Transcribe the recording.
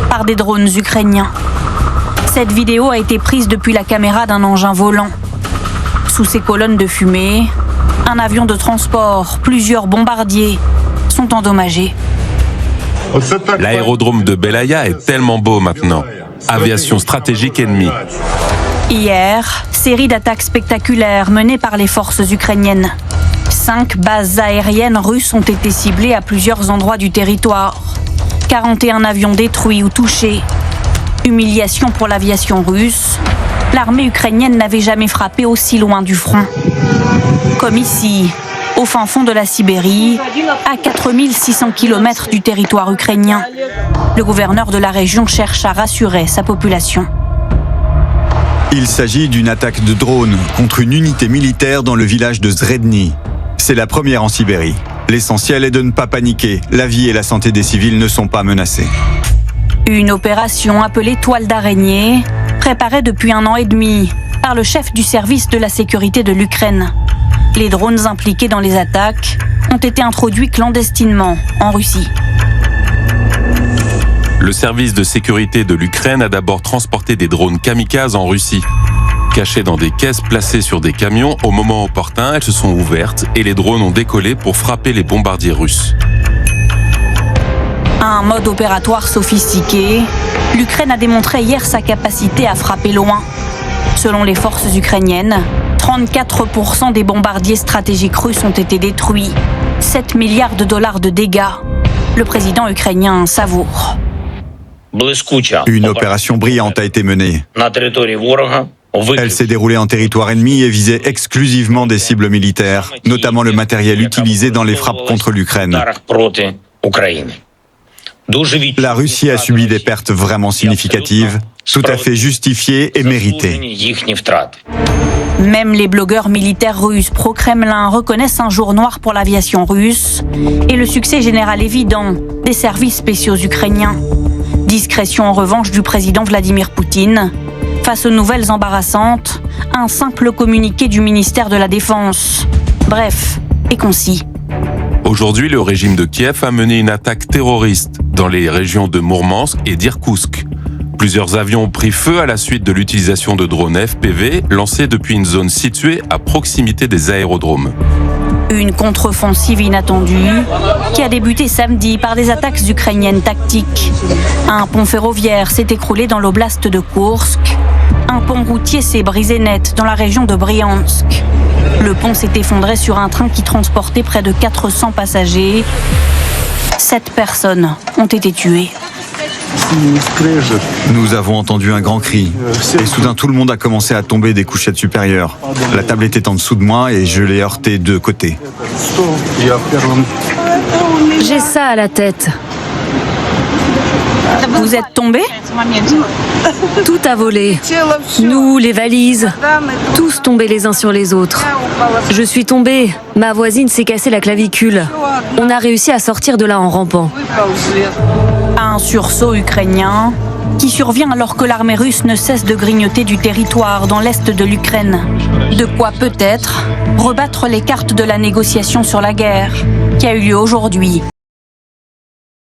par des drones ukrainiens. Cette vidéo a été prise depuis la caméra d'un engin volant. Sous ces colonnes de fumée, un avion de transport, plusieurs bombardiers sont endommagés. L'aérodrome de Belaya est tellement beau maintenant. Aviation stratégique ennemie. Hier, série d'attaques spectaculaires menées par les forces ukrainiennes. 5 bases aériennes russes ont été ciblées à plusieurs endroits du territoire. 41 avions détruits ou touchés. Humiliation pour l'aviation russe. L'armée ukrainienne n'avait jamais frappé aussi loin du front. Comme ici, au fin fond de la Sibérie, à 4600 km du territoire ukrainien. Le gouverneur de la région cherche à rassurer sa population. Il s'agit d'une attaque de drone contre une unité militaire dans le village de Zredny. C'est la première en Sibérie. L'essentiel est de ne pas paniquer. La vie et la santé des civils ne sont pas menacées. Une opération appelée Toile d'araignée, préparée depuis 1 an et demi par le chef du service de la sécurité de l'Ukraine. Les drones impliqués dans les attaques ont été introduits clandestinement en Russie. Le service de sécurité de l'Ukraine a d'abord transporté des drones kamikazes en Russie. Cachées dans des caisses placées sur des camions, au moment opportun, elles se sont ouvertes et les drones ont décollé pour frapper les bombardiers russes. Un mode opératoire sophistiqué, l'Ukraine a démontré hier sa capacité à frapper loin. Selon les forces ukrainiennes, 34% des bombardiers stratégiques russes ont été détruits. 7 milliards de dollars de dégâts. Le président ukrainien savoure. Une opération brillante a été menée. Elle s'est déroulée en territoire ennemi et visait exclusivement des cibles militaires, notamment le matériel utilisé dans les frappes contre l'Ukraine. La Russie a subi des pertes vraiment significatives, tout à fait justifiées et méritées. Même les blogueurs militaires russes pro-Kremlin reconnaissent un jour noir pour l'aviation russe et le succès général évident des services spéciaux ukrainiens. Discrétion en revanche du président Vladimir Poutine. Face aux nouvelles embarrassantes, un simple communiqué du ministère de la Défense. Bref et concis. Aujourd'hui, le régime de Kiev a mené une attaque terroriste dans les régions de Mourmansk et d'Irkoutsk. Plusieurs avions ont pris feu à la suite de l'utilisation de drones FPV lancés depuis une zone située à proximité des aérodromes. Une contre-offensive inattendue qui a débuté samedi par des attaques ukrainiennes tactiques. Un pont ferroviaire s'est écroulé dans l'oblast de Koursk. Un pont routier s'est brisé net dans la région de Bryansk. Le pont s'est effondré sur un train qui transportait près de 400 passagers. 7 personnes ont été tuées. Nous avons entendu un grand cri et soudain tout le monde a commencé à tomber des couchettes supérieures. La table était en dessous de moi et je l'ai heurtée de côté. J'ai ça à la tête. Vous êtes tombés ? Tout a volé. Nous, les valises, tous tombés les uns sur les autres. Je suis tombée. Ma voisine s'est cassée la clavicule. On a réussi à sortir de là en rampant. Un sursaut ukrainien qui survient alors que l'armée russe ne cesse de grignoter du territoire dans l'est de l'Ukraine. De quoi peut-être rebattre les cartes de la négociation sur la guerre qui a eu lieu aujourd'hui.